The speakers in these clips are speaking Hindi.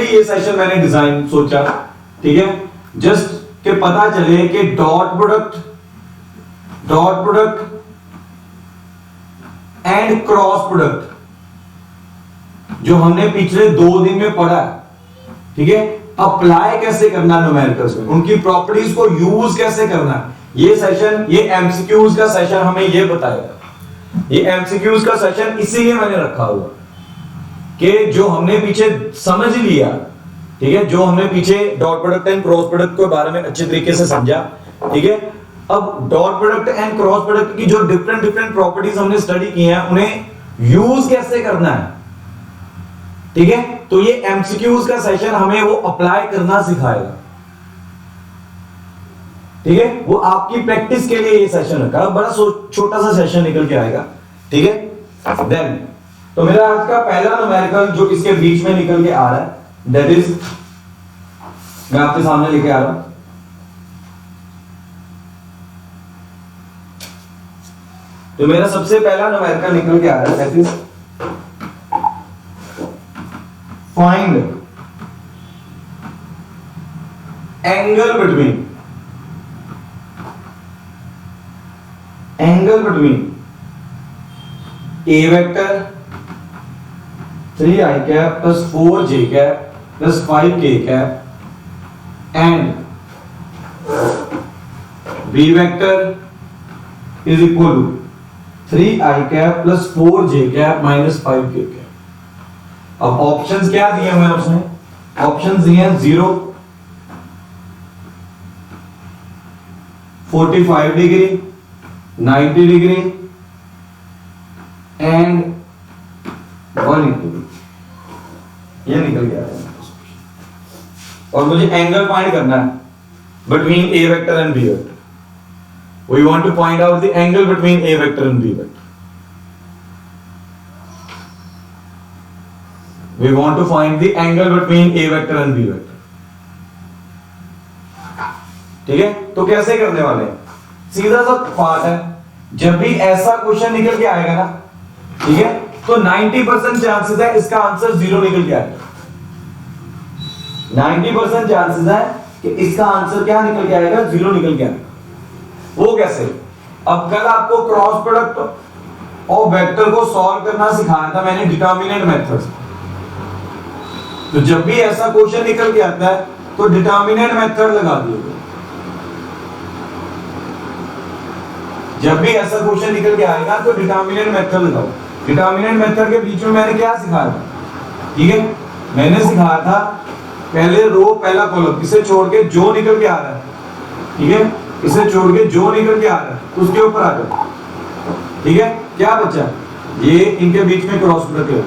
स्पेशली ये सेशन मैंने डिजाइन सोचा, ठीक है, जस्ट के पता चले कि dot product and cross product जो हमने पिछले 2 दिन में पढ़ा है, ठीक है, अप्लाई कैसे करना न्यूमेरिकल्स में, उनकी प्रॉपर्टीज को यूज कैसे करना है, ये सेशन, ये एमसीक्यूज का सेशन हमें ये बताएगा। ये एमसीक्यूज का सेशन इसीलिए मैंने रखा हुआ कि जो हमने पीछे समझ लिया, ठीक है, जो हमने पीछे dot product and cross product के बारे में अच्छे तरीके से समझा, ठीक है, अब dot product and cross product की जो डिफरेंट प्रॉपर्टीज हमने स्टडी की हैं उन्हें यूज कैसे करना है, ठीक है, तो ये एमसीक्यूज का सेशन हमें वो अप्लाई करना सिखाएगा, ठीक है, वो आपकी प्रैक्टिस के लिए ये सेशन रखा है, बड़ा छोटा सा सेशन निकल के आएगा, ठीक है। देन तो मेरा आज का पहला न्यूमेरिकल जो इसके बीच में निकल के आ रहा है, दैट इज, मैं आपके सामने लेके आ रहा हूं, तो मेरा सबसे पहला न्यूमेरिकल निकल के आ रहा है, that is find angle between a vector 3i cap plus 4j cap plus 5k cap and b vector is equal to 3i cap plus 4j cap minus 5k cap। अब ऑप्शंस क्या दिए हुए हैं उसने, ऑप्शंस दिए हैं 0, 45 डिग्री, 90 डिग्री एंड 180 डिग्री, ये निकल गया है। और मुझे एंगल फाइंड करना है between A vector and B vector. We want to find out the angle between A vector and B vector. We want to find the angle between A vector and B vector, ठीक है। तो कैसे करने वाले हैं, सीधा सा पार्ट है, जब भी ऐसा क्वेश्चन निकल के आएगा ना, ठीक है, तो 90% चांसेस है इसका आंसर 0 निकल के आएगा। 90% चांसेस है कि इसका आंसर क्या निकल के आएगा, 0 निकल के आएगा। वो कैसे, अब कल आपको क्रॉस प्रोडक्ट और वेक्टर को सॉल्व करना सिखाया था मैंने डिटर्मिनेंट मेथड से। तो जब भी ऐसा क्वेश्चन निकल के आता है तो डिटर्मिनेंट मेथड लगा दिए। जब भी ऐसा क्वेश्चन निकल के आएगा तो डिटर्मिनेंट मेथड लगाओ। डिटर्मिनेंट मेथड के बीच में मैंने क्या सिखाया था, ठीक है, मैंने सिखाया था पहले रो पहला कॉलम, इसे छोड़ के जो निकल के आ रहा है, ठीक है, इसे छोड़ के जो निकल के आ रहा है उसके ऊपर आ जाओ, ठीक है। क्या बचा, ये इनके बीच में क्रॉस प्रोडक्ट है,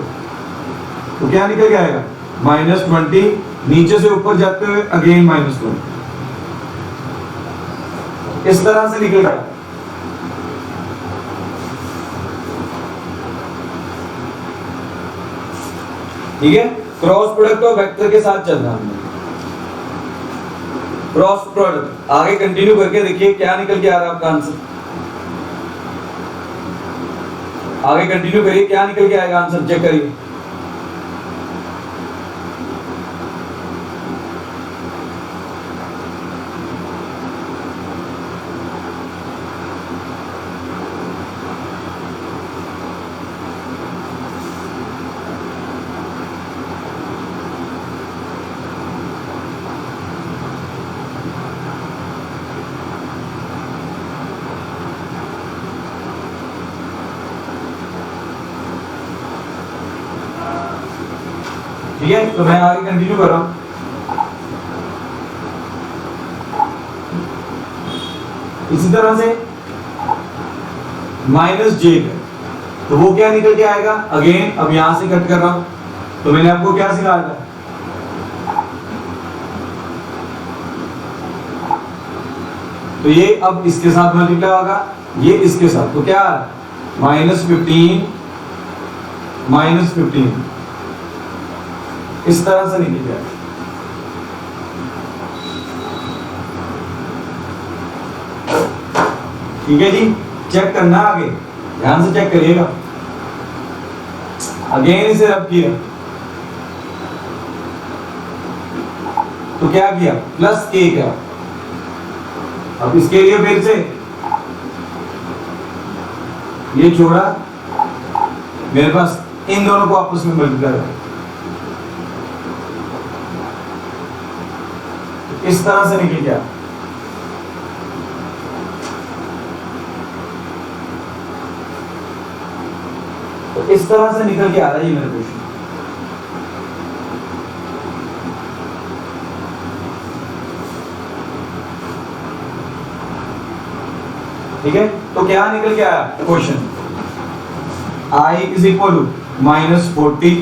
तो क्या निकल के आएगा, -20, नीचे से ऊपर जाते हुए अगेन -20, इस तरह से निकल गया। ठीक है, क्रॉस प्रोडक्ट और वेक्टर के साथ चलना है। क्रॉस प्रोडक्ट आगे कंटिन्यू करके देखिए क्या निकल के आ रहा है आपका आंसर। आगे कंटिन्यू करिए, क्या निकल के आएगा आंसर, चेक करिए। ठीक है, तो मैं आगे कंटिन्यू कर रहा हूं। इसी तरह से -j, तो वो क्या निकल के आएगा, अगेन अब यहां से कट कर रहा हूं। तो मैंने आपको क्या सिखाया था, तो ये अब इसके साथ मल्टीप्लाई होगा, ये इसके साथ, तो क्या -15 इस तरह से निकल जाएगा। ठीक है जी, चेक करना आगे, ध्यान से चेक करिएगा। अगेन इसे रब किया, तो क्या किया प्लस के क्या। अब इसके लिए फिर से ये छोड़ा, मेरे पास इन दोनों को आपस में मल्टीप्लाई है, इस तरह से निकल गया। तो इस तरह से निकल के आ रहा है ये मेरा क्वेश्चन। ठीक है, तो क्या निकल के आया question, I is equal to -40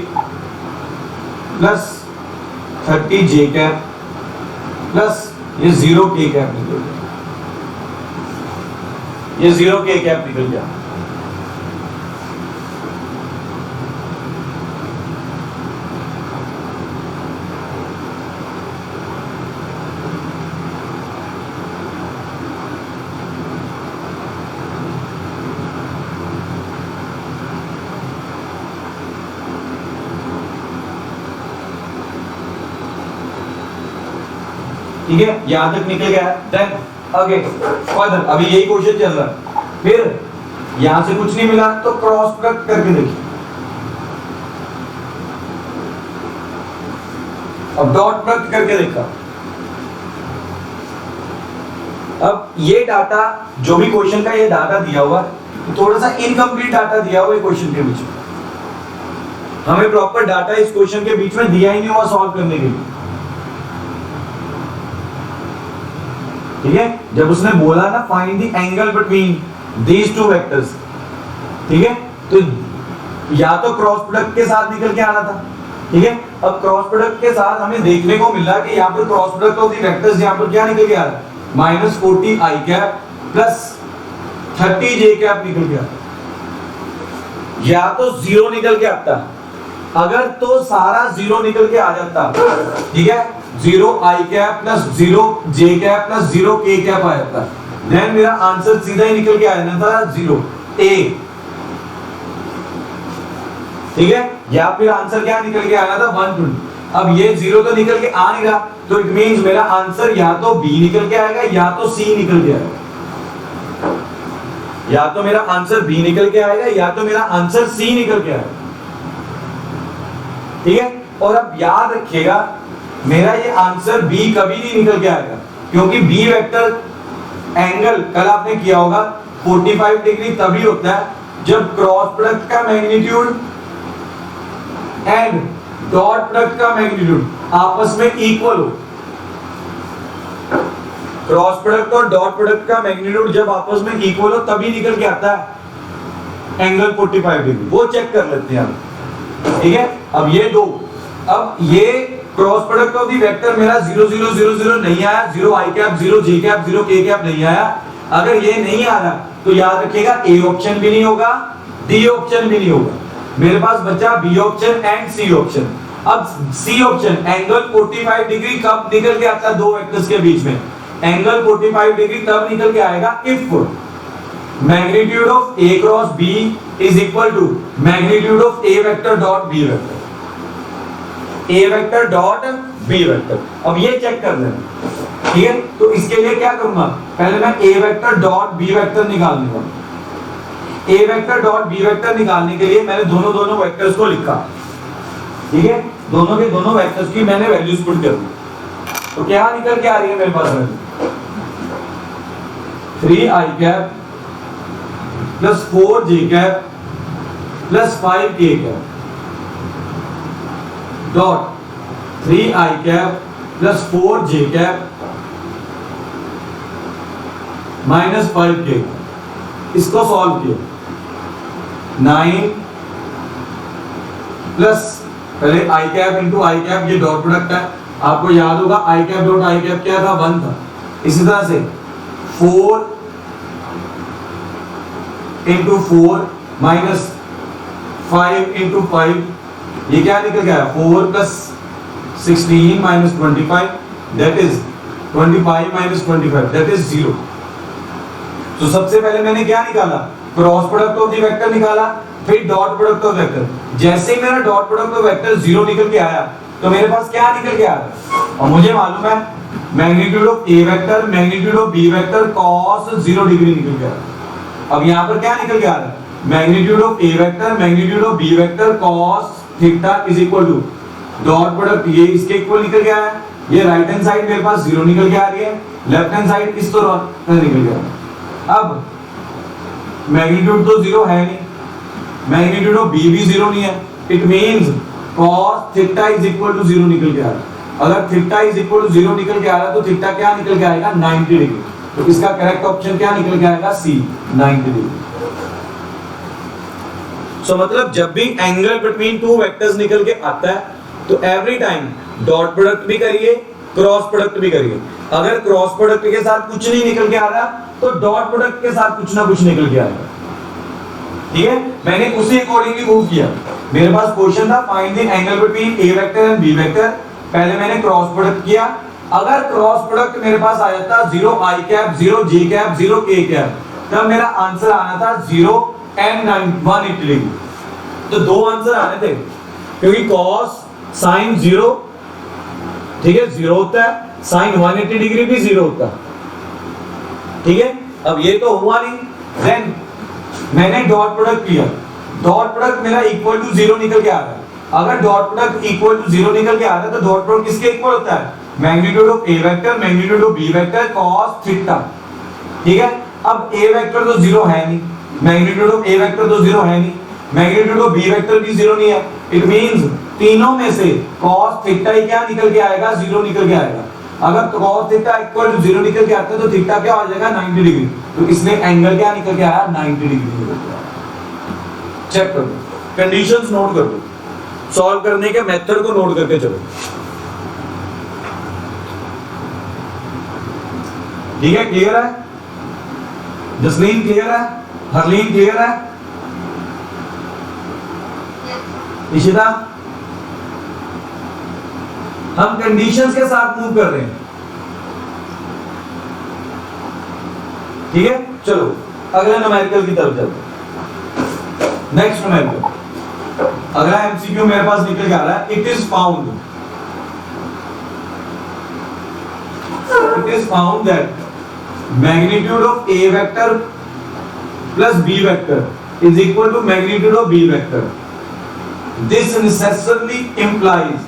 plus 30 J cap plus ये 0 के कैप निकल गया, ये 0 के कैप निकल गया। ठीक है, यहां तक निकल गया। देन ओके फर्दर, अभी यही क्वेश्चन चल रहा है। फिर यहां से कुछ नहीं मिला तो क्रॉस प्रोडक्ट करके देखिए। अब डॉट प्रोडक्ट करके देखा। अब ये डाटा जो भी क्वेश्चन का ये डाटा दिया हुआ है, थोड़ा सा इनकम्प्लीट डाटा दिया हुआ है क्वेश्चन के बीच में। हमें प्रॉपर डाटा इस क्वेश्चन के बीच में दिया ही नहीं हुआ सॉल्व करने के लिए। ठीक है, जब उसने बोला ना find the angle between these two vectors, ठीक है, तो या तो क्रॉस प्रोडक्ट के साथ निकल के आना था। ठीक है, अब क्रॉस प्रोडक्ट के साथ हमें देखने को मिला कि यहाँ पर cross product of the vectors यहाँ पर क्या निकल के आ रहा है, -40 आई कैप प्लस 30 जे कैप निकल गया। या तो 0 निकल के आता, अगर तो सारा 0 निकल के आ जाता, ठीक है, 0 आई कैप प्लस 0 जे कैप प्लस 0 के कैप आ जाता, देन मेरा आंसर सीधा ही निकल के आ जाना था 0 ए। ठीक है, या फिर आंसर क्या निकल के आना था 120। अब ये 0 तो निकल के आ नहीं रहा, तो इट मींस मेरा आंसर या तो बी निकल के आएगा या तो सी निकल के आएगा। या तो मेरा आंसर बी निकल के आएगा या तो मेरा आंसर सी निकल के आएगा। ठीक है, और अब याद रखिएगा मेरा ये आंसर बी कभी नहीं निकल के आएगा, क्योंकि बी वेक्टर एंगल कल आपने किया होगा 45 डिग्री तभी होता है जब क्रॉस प्रोडक्ट का मैग्नीट्यूड एंड डॉट प्रोडक्ट का मैग्नीट्यूड आपस में इक्वल हो। क्रॉस प्रोडक्ट और डॉट प्रोडक्ट का मैग्नीट्यूड जब आपस में इक्वल हो तभी निकल के आता है एंगल 45 डिग्री। वो चेक कर लेते हैं हम। ठीक है, अब ये दो, अब ये cross product of the vector मेरा 0 0 0 0 नहीं आया, 0 आई कैप 0 जे कैप 0 के कैप नहीं आया। अगर ये नहीं आ रहा तो याद रखिएगा ए ऑप्शन भी नहीं होगा, डी ऑप्शन भी नहीं होगा, मेरे पास बचा B option and C option. अब सी ऑप्शन एंगल 45 डिग्री कब निकल के आता है दो वेक्टर्स के बीच में, एंगल 45 डिग्री तब निकल के आएगा if magnitude of A cross B is equal to magnitude of A vector dot B vector, A vector dot B vector. अब ये चेक कर लेना। ठीक है, तो इसके लिए क्या करूंगा, पहले मैं ए वेक्टर डॉट बी वेक्टर निकाल लूंगा। ए वेक्टर डॉट बी वेक्टर निकालने के लिए मैंने दोनों वेक्टर्स को लिखा। ठीक है, दोनों के दोनों वेक्टर्स की मैंने वैल्यूज पुट कर दी। तो क्या निकल के आ रही है मेरे पास, 3 आई कैप प्लस 4 जे कैप प्लस 5 के कैप डॉट 3 आई कैप प्लस 4 जे कैप माइनस 5 के। इसको सॉल्व किया, 9 प्लस पहले आई कैप इंटू आई कैप, ये डॉट प्रोडक्ट है, आपको याद होगा आई कैप डॉट आई कैप क्या था, 1 था। इसी तरह से 4 इंटू 4 माइनस 5 इंटू 5, ये क्या निकल गया, 4 plus 16 minus 25 that is 25 minus 25 that is 0। तो सबसे पहले मैंने क्या निकाला, cross product of the vector निकाला, फिर डॉट प्रोडक्ट ऑफ वेक्टर। जैसे ही मेरा डॉट प्रोडक्ट ऑफ वेक्टर 0 निकल के आया तो मेरे पास क्या निकल के आया, और मुझे मालूम है magnitude of A vector magnitude of B vector cos 0 degree निकल गया। अब यहाँ पर क्या निकल के आ रहा है, magnitude of A vector magnitude of B vector cos theta is equal to dot product ये इसके इक्वल निकल गया है, ये राइट हैंड साइड मेरे पास 0 निकल के आ रही है, लेफ्ट हैंड साइड इस तरह निकल गया। अब मैग्नीट्यूड तो 0 है नहीं, मैग्नीट्यूड ऑफ बी भी 0 नहीं है, it means cos theta is equal to 0 निकल के आ रहा है। अगर थीटा इज इक्वल टू 0 निकल के आ रहा है तो थीटा क्या निकल के आएगा 90 डिग्री। तो इसका करेक्ट ऑप्शन क्या निकल के आएगा सी 90 डिग्री। सो मतलब जब भी एंगल बिटवीन टू वेक्टर्स निकल के आता है तो एवरी टाइम डॉट प्रोडक्ट भी करिए क्रॉस प्रोडक्ट भी करिए। अगर क्रॉस प्रोडक्ट के साथ कुछ नहीं निकल के आ रहा तो डॉट प्रोडक्ट के साथ कुछ ना कुछ निकल के आएगा। ठीक है, मैंने उसी अकॉर्डिंगली मूव किया। मेरे पास क्वेश्चन था find the angle between A vector and B vector, पहले मैंने क्रॉस प्रोडक्ट किया। अगर क्रॉस प्रोडक्ट मेरे पास आ जाता 0 i cap 0 j cap 0 k cap, तब मेरा आंसर आना था 0 and 180 डिग्री। तो दो आंसर आने थे क्योंकि cos sin 0 ठीक है 0 होता है, sin 180 डिग्री भी 0 होता है। ठीक है, अब ये तो हुआ नहीं, देन मैंने डॉट प्रोडक्ट किया, डॉट प्रोडक्ट मेरा इक्वल टू 0 निकल के आ रहा है। अगर डॉट प्रोडक्ट इक्वल टू 0 निकल के आ रहा है तो डॉट प्रोडक्ट किसके इक्वल होता है, magnitude of A vector magnitude of B vector cos theta. ठीक है, अब ए वेक्टर तो 0 है नहीं, मैग्नीट्यूड ऑफ ए वेक्टर तो 0 है नहीं, मैग्नीट्यूड ऑफ बी वेक्टर भी 0 नहीं है, इट मींस तीनों में से cos थीटा ही क्या निकल के आएगा 0 निकल के आएगा। अगर cos थीटा इक्वल टू 0 निकल के आता है तो थीटा क्या हो जाएगा 90 डिग्री। तो इसमें एंगल क्या निकल के आया 90 डिग्री निकल के आया। चेक कर दो, कंडीशंस नोट कर दो, सॉल्व करने के मेथड को नोट करके चलो। ठीक है, क्लियर है? जसलीन क्लियर है? हरलीन क्लियर है? इशिता, हम कंडीशंस के साथ मूव कर रहे हैं। ठीक है, चलो अगले न्यूमेरिकल की तरफ चलते हैं। नेक्स्ट न्यूमेरिकल, अगला एमसीक्यू मेरे पास निकल के आ रहा है, it is found that magnitude of A vector plus B vector is equal to magnitude of B vector. This necessarily implies,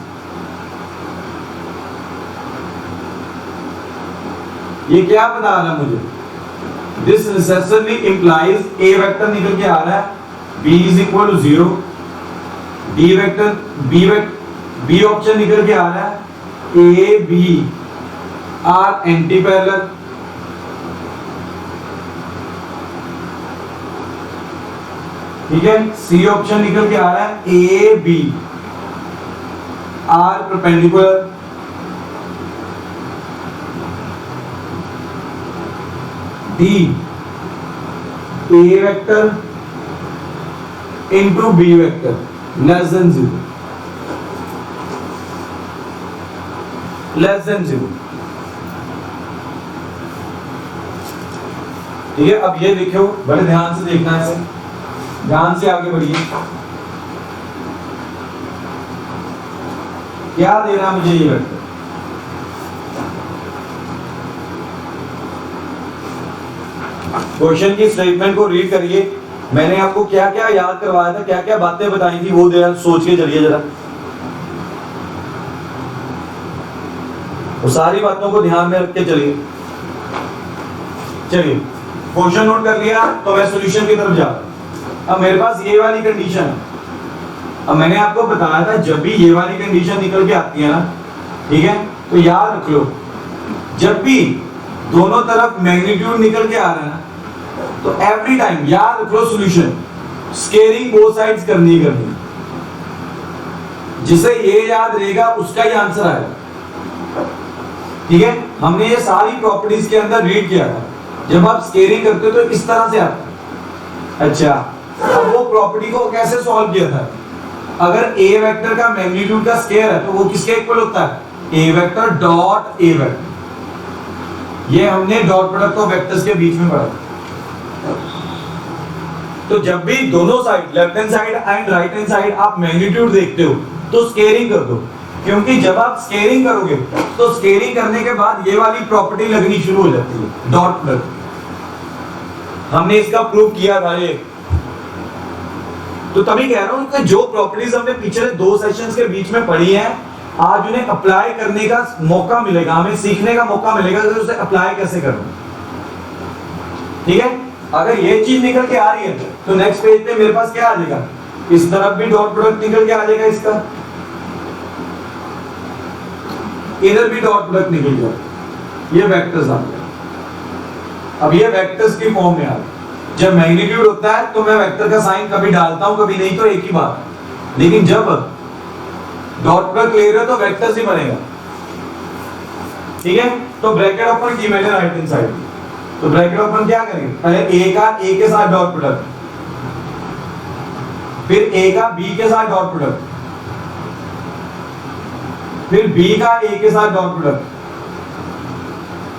ये क्या बता रहा है मुझे, this necessarily implies A vector निकल के आ रहा है b is equal to 0, D vector B option निकल के आ रहा है A B are anti parallel. ठीक है, सी ऑप्शन निकल के आ रहा है A B are perpendicular. D A vector into B vector less than 0, less than 0। ठीक है, अब ये देखो, बड़े ध्यान से देखना है, ध्यान से आगे बढ़िए। क्या दे रहा मुझे ये वेक्टर, क्वेश्चन की स्टेटमेंट को रीड करिए। मैंने आपको क्या क्या याद करवाया था, क्या क्या बातें बताई थी, वो जरा सोच के चलिए जरा, वो सारी बातों को ध्यान में रख के चलिए। चलिए, क्वेश्चन नोट कर लिया तो मैं सॉल्यूशन की तरफ जा रहा हूं। अब मेरे पास ये वाली कंडीशन है। अब मैंने आपको बताया था जब भी ये वाली कंडीशन निकल के आती है ना, ठीक है, तो याद रख लो, जब भी दोनों तरफ मैग्नीट्यूड निकल के आ रहा है ना, तो एवरी टाइम याद रख लो सॉल्यूशन स्केलिंग बोथ साइड्स करनी करनी। जिसे ये याद रहेगा उसका ही आंसर आएगा। ठीक है, हमने ये सारी प्रॉपर्टीज के अंदर रीड किया था। जब आप स्केलिंग करते हो तो इस तरह से आता है। अच्छा, अब वो प्रॉपर्टी को कैसे सॉल्व किया था, अगर ए वेक्टर का मैग्नीट्यूड का स्केयर है तो वो किसके इक्वल होता है, A vector dot A vector. ये हमने डॉट प्रोडक्ट ऑफ वेक्टर्स के बीच में पढ़ा। तो जब भी दोनों side left hand side and right hand side आप मैग्नीट्यूड देखते हो तो स्केलिंग कर दो। क्योंकि जब आप स्केलिंग करोगे तो स्केलिंग करने के बाद ये वाली प्रॉपर्टी लगनी शुरू हो जाती है, डॉट प्रोडक्ट। हमने इसका प्रूव किया था ये, तो तभी कह रहा हूं कि जो प्रॉपर्टीज हमने पिछले 2 सेशंस के बीच में पढ़ी हैं, आज उन्हें अप्लाई करने का मौका मिलेगा, हमें सीखने का मौका मिलेगा कि उसे अप्लाई कैसे करना। ठीक है, अगर ये चीज निकल के आ रही है तो नेक्स्ट पेज पे मेरे पास क्या आ जाएगा, इस तरफ भी डॉट प्रोडक्ट निकल के आ जाएगा इसका, इधर भी डॉट प्रोडक्ट निकल जाएगा, ये वेक्टर्स आ गए। अब ये वेक्टर्स की फॉर्म में आ गए। जब मैग्नीट्यूड होता है तो मैं वेक्टर का साइन कभी डालता हूं कभी नहीं, तो एक ही बात, लेकिन जब डॉट प्रोडक्ट ले रहे हो तो वेक्टर्स ही बनेगा। ठीक है, तो ब्रैकेट ओपन की मैंने राइट हैंड साइड, तो ब्रैकेट ओपन क्या करेंगे, पहले ए का ए के साथ डॉट प्रोडक्ट, फिर ए का बी के साथ डॉट प्रोडक्ट, फिर बी का ए के साथ डॉट प्रोडक्ट,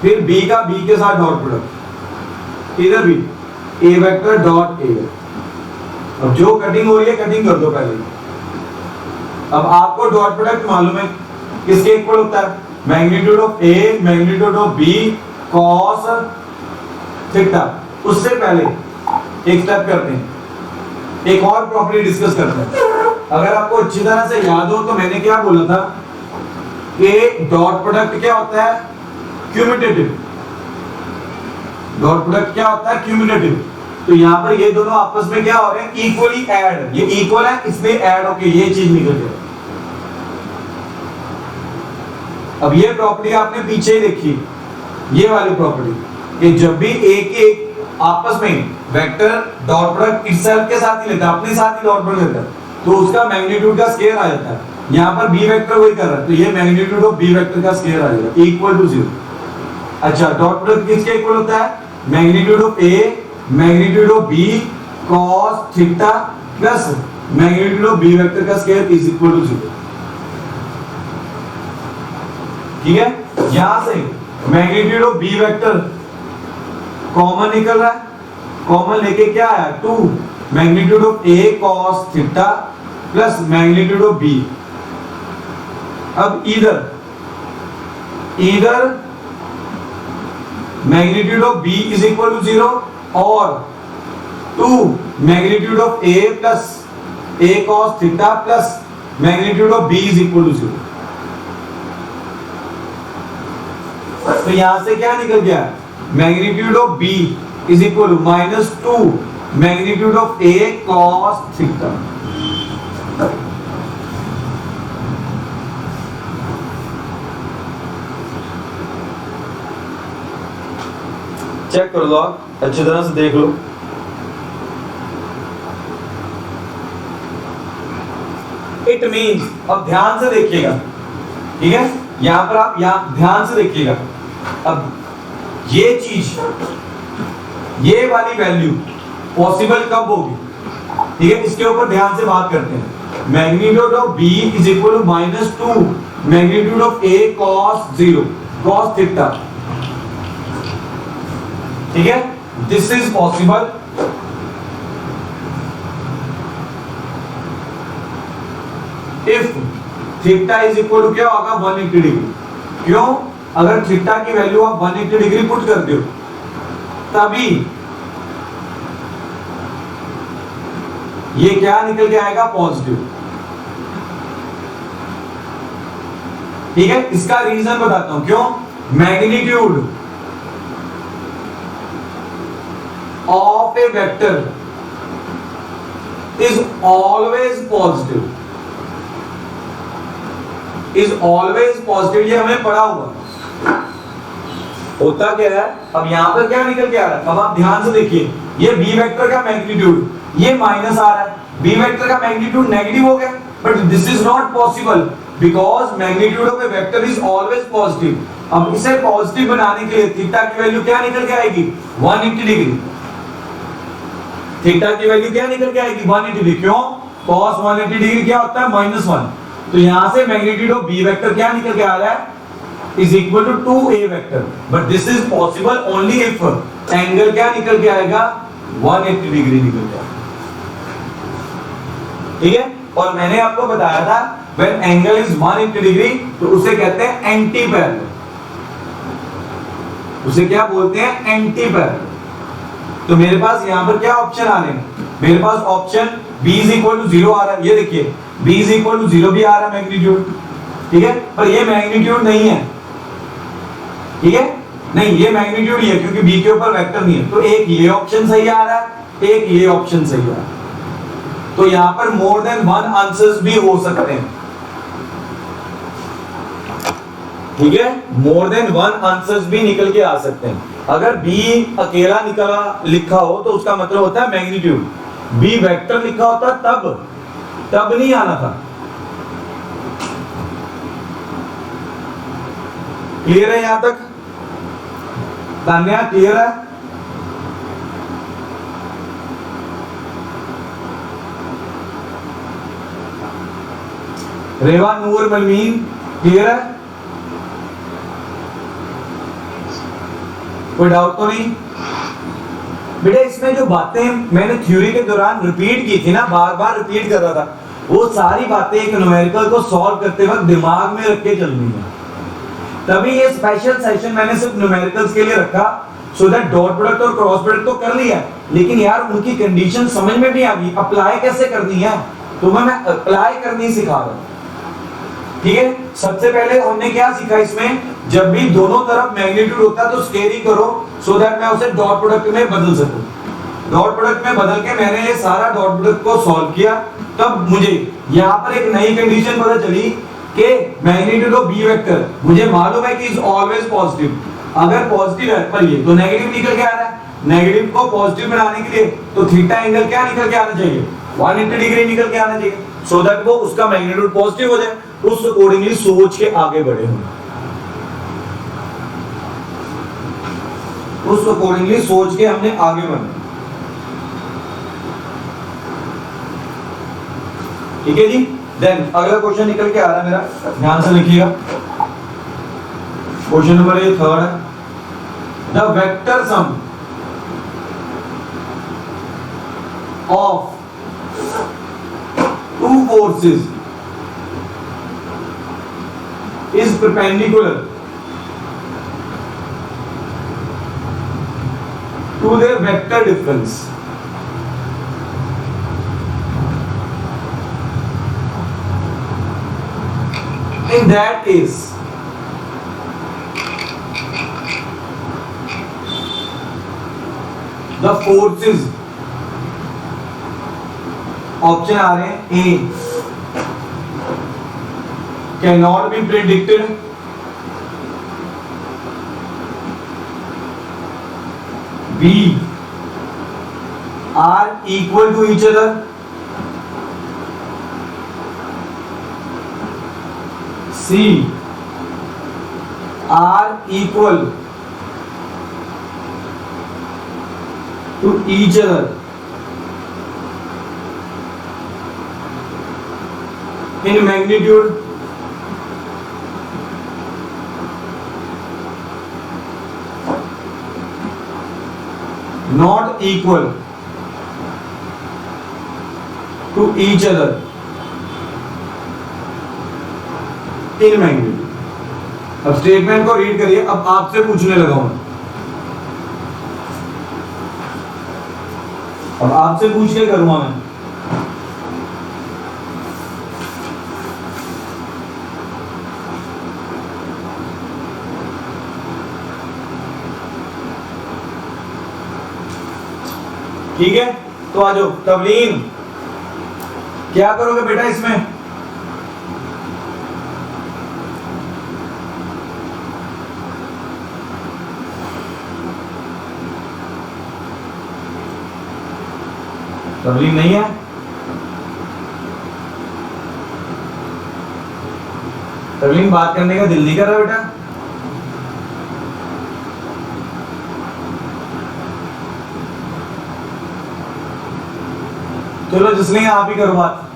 फिर बी का बी के साथ डॉट प्रोडक्ट, इधर भी ए वेक्टर डॉट ए। अब जो कटिंग हो रही है कटिंग कर दो पहले। अब आपको डॉट प्रोडक्ट मालूम है किसके इक्वल होता है, magnitude of A magnitude of B cos theta. उससे पहले एक स्टेप करते हैं, एक और प्रॉपर्टी डिस्कस करते हैं। अगर आपको अच्छी तरह से याद हो तो मैंने क्या बोला था कि डॉट प्रोडक्ट क्या होता है, क्यूमुलेटिव। डॉट प्रोडक्ट क्या होता है, क्यूमुलेटिव। तो यहाँ पर ये दोनों आपस में क्या हो रहे हैं, इक्वली ऐड, ये इक्वल है इसलिए ऐड होके ये चीज निकल जाए। अब ये प्रॉपर्टी आपने पीछे ही देखी, ये वाली प्रॉपर्टी, कि जब भी एक आपस में वेक्टर डॉट प्रोडक्ट इटसेल्फ के साथ ही लेता है, अपने साथ ही डॉट प्रोडक्ट लेता है, तो उसका मैग्नीट्यूड का स्केयर आ जाता है। यहाँ पर बी वेक्टर वही कर रहा है, तो ये मैग्नीट्यूड ऑफ बी वेक्टर का स्केयर आ जाएगा इक्वल टू 0। अच्छा, डॉट प्रोडक्ट किसके इक्वल होता है, magnitude of A magnitude of B cos theta plus magnitude of B vector का स्क्वायर इज इक्वल टू 0। ठीक है, यहां से magnitude of B vector common निकल रहा है, कॉमन लेके क्या आया 2 magnitude of A cos theta plus magnitude of B. अब इधर magnitude of B is equal to 0 और 2 magnitude of A plus A cos theta plus magnitude of B is equal to 0। तो यहां से क्या निकल गया, magnitude of B is equal to -2 magnitude of A cos theta. Check कर लो, अच्छी तरह से देख लो। इट मीन्स, अब ध्यान से देखिएगा, ठीक है, यहां पर आप यहां ध्यान से देखिएगा। अब ये चीज, ये वाली वैल्यू पॉसिबल कब होगी, ठीक है, इसके ऊपर ध्यान से बात करते हैं। Magnitude of B is equal to -2 magnitude of A cos 0 cos theta. ठीक है, this is possible if theta is equal to क्या होगा 180 डिग्री। क्यों, अगर थीटा की वैल्यू आप 180 डिग्री पुट करते हो तभी ये क्या निकल के आएगा, पॉजिटिव। ठीक है, इसका रीजन बताता हूं क्यों। Magnitude of a vector is always positive, ये हमें पढ़ा हुआ। होता क्या है, अब यहां पर क्या निकल के आ रहा है, अब आप ध्यान से देखिए, ये b वेक्टर का मैग्नीट्यूड ये माइनस आ रहा है, b वेक्टर का मैग्नीट्यूड नेगेटिव हो गया, but this is not possible because magnitude of A vector is always positive. अब इसे पॉजिटिव बनाने के लिए थीटा की वैल्यू क्या निकल के आएगी, 180 डिग्री। थीटा की वैल्यू क्या निकल के आएगी, 180 डिग्री। क्यों, cos 180 डिग्री क्या होता है, -1। तो यहां से मैग्नीट्यूड ऑफ बी वेक्टर क्या निकल के आ रहा है, is equal to 2a vector. But this is possible only if angle क्या निकल के आएगा, 180 डिग्री निकल के आएगा। ठीक है, और मैंने आपको बताया था व्हेन एंगल इज 180 डिग्री तो उसे कहते हैं एंटी पैरेलल। उसे क्या बोलते हैं? Anti parallel. तो मेरे पास यहां पर क्या ऑप्शन आ रहे हैं? मेरे पास option b is equal to 0 आ रहा है, ये देखिए b इज इक्वल टू 0 भी आ रहा है मैग्नीट्यूड, ठीक है, पर ये मैग्नीट्यूड नहीं है, ठीक है, नहीं ये मैग्नीट्यूड ही है क्योंकि b के ऊपर वेक्टर नहीं है। तो एक ये ऑप्शन सही आ रहा है, एक ये ऑप्शन सही आ रहा है। तो यहां पर मोर देन वन आंसर्स भी हो सकते हैं, ठीक है, मोर देन वन आंसर्स भी निकल के आ सकते हैं। अगर b अकेला निकला लिखा हो तो उसका मतलब होता है मैग्नीट्यूड, b वेक्टर लिखा होता तब नहीं आना था। क्लियर है यहां तक? तान्या क्लियर है? रेवा, नूर, मलमीन क्लियर है? कोई डाउट तो नहीं? बेटा इसमें जो बातें मैंने थ्योरी के दौरान रिपीट की थी ना, बार बार रिपीट कर रहा था, वो सारी बातें एक न्यूमेरिकल को सॉल्व करते वक्त दिमाग में रख के चलनी है। तभी ये स्पेशल सेशन मैंने सिर्फ न्यूमेरिकल्स के लिए रखा, सो दैट डॉट प्रोडक्ट और क्रॉस प्रोडक्ट तो कर लिया, लेकिन यार उनकी कंडीशन समझ में भी आ गई, अप्लाई कैसे करनी है तो मैं अप्लाई करनी सिखा रहा हूं, ठीक है। सबसे पहले हमने क्या सीखा इसमें, जब भी दोनों तरफ मैग्नीट्यूड होता है तो स्केयरिंग करो, सो दैट मैं उसे डॉट प्रोडक्ट में बदल सकूं। डॉट प्रोडक्ट में बदल के मैंने ये सारा डॉट प्रोडक्ट को सॉल्व किया, तब मुझे यहाँ पर एक नई कंडीशन पता चली कि मैग्नीट्यूड ऑफ बी वेक्टर मुझे मालूम है कि इज ऑलवेज पॉजिटिव। अगर पॉजिटिव है पर ये तो नेगेटिव निकल के आ रहा है, नेगेटिव को पॉजिटिव बनाने के लिए तो थीटा एंगल क्या निकल के आना चाहिए? 180 डिग्री निकल के आना चाहिए, सो दैट वो उसका मैग्नीट्यूड पॉजिटिव हो जाए। उस अकॉर्डिंगली सोच के आगे बढ़े हम, उस अकॉर्डिंगली सोच के हमने आगे बढ़ना, ठीक है जी। देन अगला क्वेश्चन निकल के आ रहा है मेरा, ध्यान से लिखिएगा। क्वेश्चन नंबर 3 है, the vector sum of two forces is perpendicular to their vector difference. In that case, the forces, option आ रहे हैं A cannot be predicted, B are equal to each other, C are equal to each other in magnitude, not equal to each other in magnitude। अब स्टेटमेंट को रीड करिए, अब आपसे पूछने लगा हूं, अब आपसे पूछ के करूंगा मैं। ठीक है, तो आ जाओ। तवलीन क्या करोगे बेटा इसमें? तवलीन नहीं है? तवलीन बात करने का दिल नहीं कर रहा बेटा? चलो जिसने आप ही करो बात।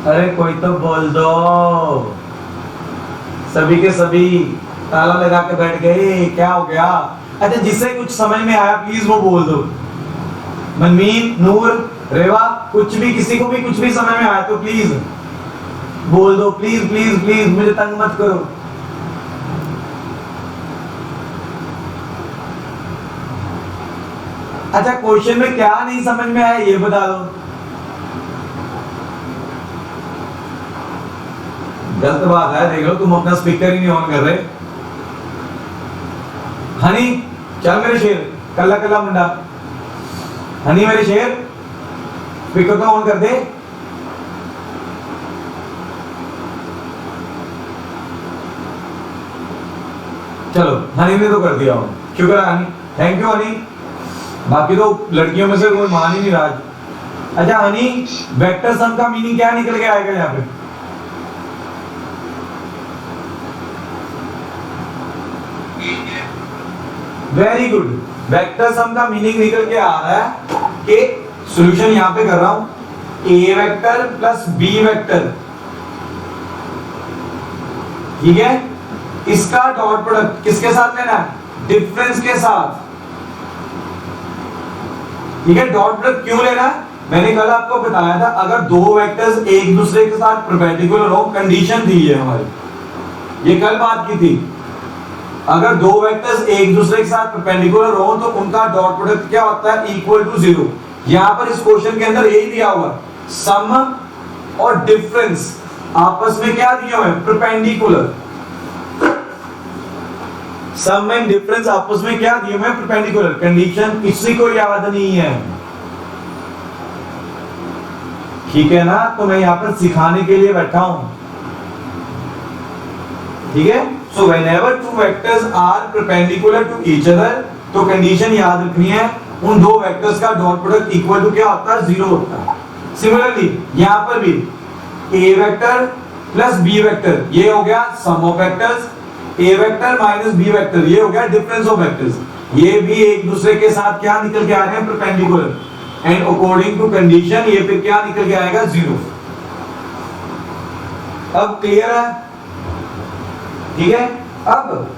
अरे कोई तो बोल दो, सभी के सभी ताला लगा के बैठ गए, क्या हो गया? अच्छा जिससे कुछ समझ में आया प्लीज वो बोल दो। मनमीन, नूर, रेवा, कुछ भी, किसी को भी कुछ भी समय में आया तो प्लीज बोल दो, प्लीज प्लीज प्लीज, मुझे तंग मत करो। अच्छा, क्वेश्चन में क्या नहीं समझ में आया ये बता दो। गलत बात है, देख लो तुम अपना स्पीकर ही नहीं ऑन कर रहे। हनी चल मेरे शेर, कल्ला कल्ला मुंडा, हनी मेरे शेर, स्पीकर को ऑन कर दे। चलो हनी ने तो कर दिया, शुक्र है हनी, थैंक यू हनी। बाकी तो लड़कियों में से कोई मान ही नहीं रहा। अच्छा हनी, वेक्टर सम का मीनिंग क्या निकल के आएगा यहाँ पे? वेरी गुड, वेक्टर सम का मीनिंग निकल के आ रहा है कि सॉल्यूशन यहां पे कर रहा हूं, A vector plus B vector, ठीक है, इसका डॉट प्रोडक्ट किसके साथ लेना है? डिफरेंस के साथ, ठीक है। डॉट प्रोडक्ट क्यों लेना है? मैंने कल आपको बताया था, अगर दो वेक्टर्स एक दूसरे के साथ परपेंडिकुलर हो, कंडीशन थी ये हमारी, ये कल बात की थी। अगर दो वेक्टर्स एक दूसरे के साथ परपेंडिकुलर हो तो उनका डॉट प्रोडक्ट क्या होता है? Equal to 0। यहां पर इस क्वेश्चन के अंदर यही दिया हुआ, सम और डिफरेंस आपस में क्या दिया हुआ है? परपेंडिकुलर। सम एंड डिफरेंस आपस में क्या दिए हुए हैं? परपेंडिकुलर। कंडीशन किसी को याद नहीं है, ठीक है ना? तो मैं यहां पर सिखाने के लिए बैठा हूं, ठीक है। So whenever two vectors are perpendicular to each other, तो कंडीशन याद रखनी है, उन दो वेक्टर्स का डॉट प्रोडक्ट इक्वल टू क्या होता है? 0 होता है। सिमिलरली यहां पर भी a vector plus b vector, ये हो गया sum of vectors, a vector minus b vector, ये हो गया डिफरेंस ऑफ वेक्टर्स। ये भी एक दूसरे के साथ क्या निकल के आ रहे हैं? Perpendicular. And according to condition ये फिर क्या निकल के आएगा? 0। अब क्लियर है, ठीक है। अब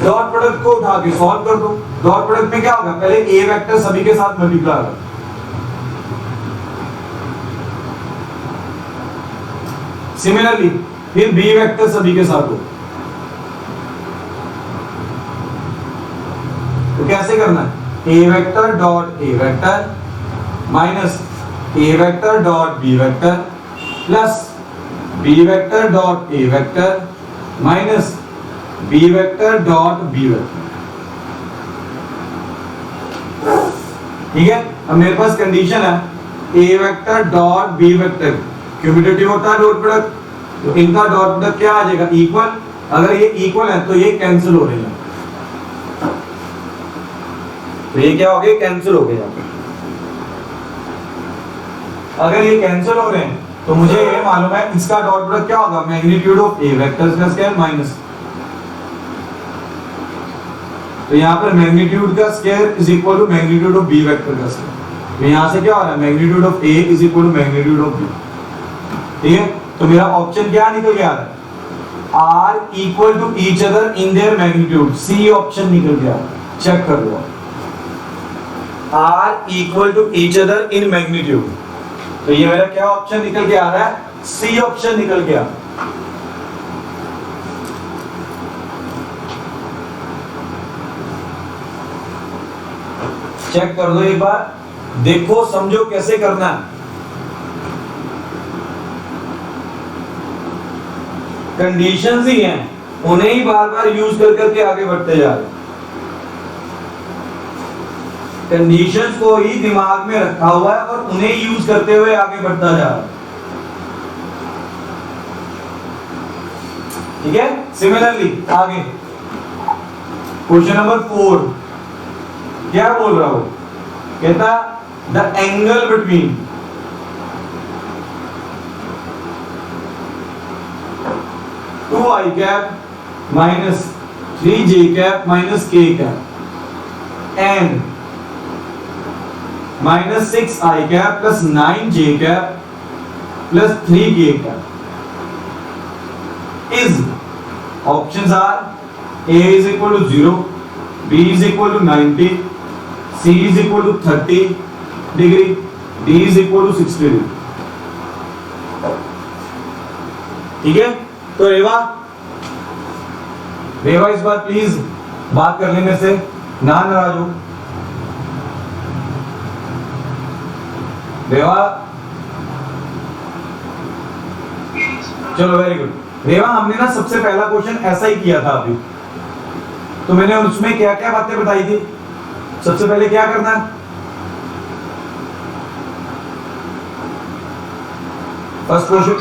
डॉट प्रोडक्ट को उठा के सॉल्व कर दो। डॉट प्रोडक्ट में क्या होगा? पहले ए वेक्टर सभी के साथ मल्टीप्लाई होगा, सिमिलरली फिर बी वेक्टर सभी के साथ हो। तो कैसे करना है? A vector dot A vector minus A vector dot B vector plus B vector dot A vector minus B vector dot B vector, ठीक है। अब मेरे पास कंडीशन है A vector dot B vector cumulative होता है डॉट प्रोडक्ट, तो इनका डॉट प्रोडक्ट क्या आ जाएगा? इक्वल। अगर ये इक्वल है तो ये कैंसिल हो रहे हैं, तो ये क्या हो गया? कैंसिल हो गया। अगर ये कैंसिल हो रहे हैं तो मुझे ये मालूम है इसका डॉट प्रोडक्ट क्या होगा? मैग्नीट्यूड ऑफ ए वेक्टर का स्क्वायर माइनस, तो यहां पर मैग्नीट्यूड का square is equal to magnitude of B vector का स्क्वायर। तो यहां से क्या हो रहा है? Magnitude of A is equal to magnitude of B, ठीक है। तो मेरा ऑप्शन क्या निकल गया? Are equal to each other in their magnitude, C option निकल गया। चेक कर लो, are equal to each other in magnitude, तो ये मेरा क्या ऑप्शन निकल के आ रहा है? सी ऑप्शन निकल गया। चेक कर दो एक बार, देखो समझो कैसे करना है। कंडीशंस ही हैं, उन्हें ही बार बार यूज कर करके आगे बढ़ते जा रहे हैं। कंडीशंस को ही दिमाग में रखा हुआ है और उन्हें यूज करते हुए आगे बढ़ता जा रहा है, ठीक है। सिमिलरली आगे क्वेश्चन नंबर 4 क्या बोल रहा हूं? कहता the angle between two I cap minus 3j cap minus k cap and minus 6i cap plus 9j cap plus 3k cap is, options are a is equal to 0, b is equal to 90, c is equal to 30, degree, d is equal to 60 degree. ठीक है, तो रेवा इस बार प्लीज बात कर लेने से ना नाराज हो। रेवा, चलो वेरी गुड। रेवा, हमने ना सबसे पहला क्वेश्चन ऐसा ही किया था अभी, तो मैंने उसमें क्या क्या बातें बताई थी। सबसे पहले क्या करना है, फर्स्ट क्वेश्चन,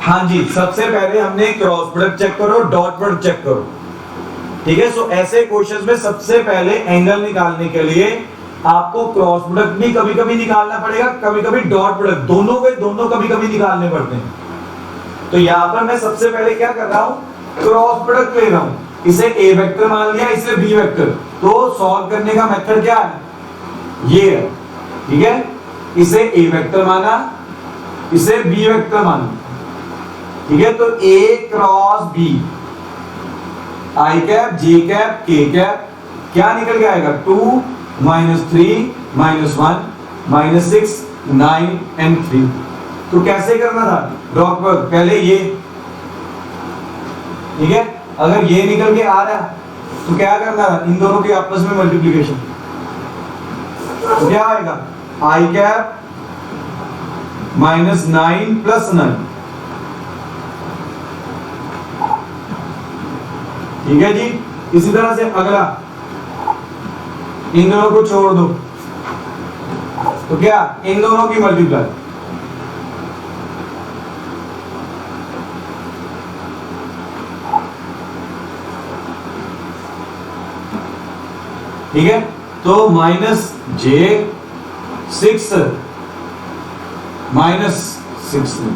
हाँ जी, सबसे पहले हमने क्रॉस प्रोडक्ट चेक करो, डॉट प्रोडक्ट चेक करो। ठीक है, सो ऐसे क्वेश्चंस में सबसे पहले एंगल निकालने के लिए आपको क्रॉस प्रोडक्ट भी कभी कभी निकालना पड़ेगा, कभी कभी डॉट प्रोडक्ट, दोनों के दोनों कभी कभी निकालने पड़ते हैं। तो यहां पर मैं सबसे पहले क्या कर रहा हूं, क्रॉस प्रोडक्ट ले रहा हूं। इसे ए वेक्टर मान लिया, इसे बी वेक्टर, तो सॉल्व करने का मेथड क्या है, ये है। ठीक है, इसे ए वेक्टर माना, इसे बी वेक्टर माना। ठीक है, तो ए क्रॉस बी, आई कैप, जे कैप, के कैप, क्या निकल के आएगा, 2 -3 -1 -6 9 and 3। तो कैसे करना था, डॉट प्रोडक्ट पहले ये। ठीक है, अगर ये निकल के आ रहा तो क्या करना था, इन दोनों के आपस में मल्टीप्लिकेशन, तो क्या आएगा, आई कैप -9 + 9। ठीक है जी, इसी तरह से अगला, इन दोनों को छोड़ दो, तो क्या, इन दोनों की मल्टीप्लाई। ठीक है, तो -j6 -6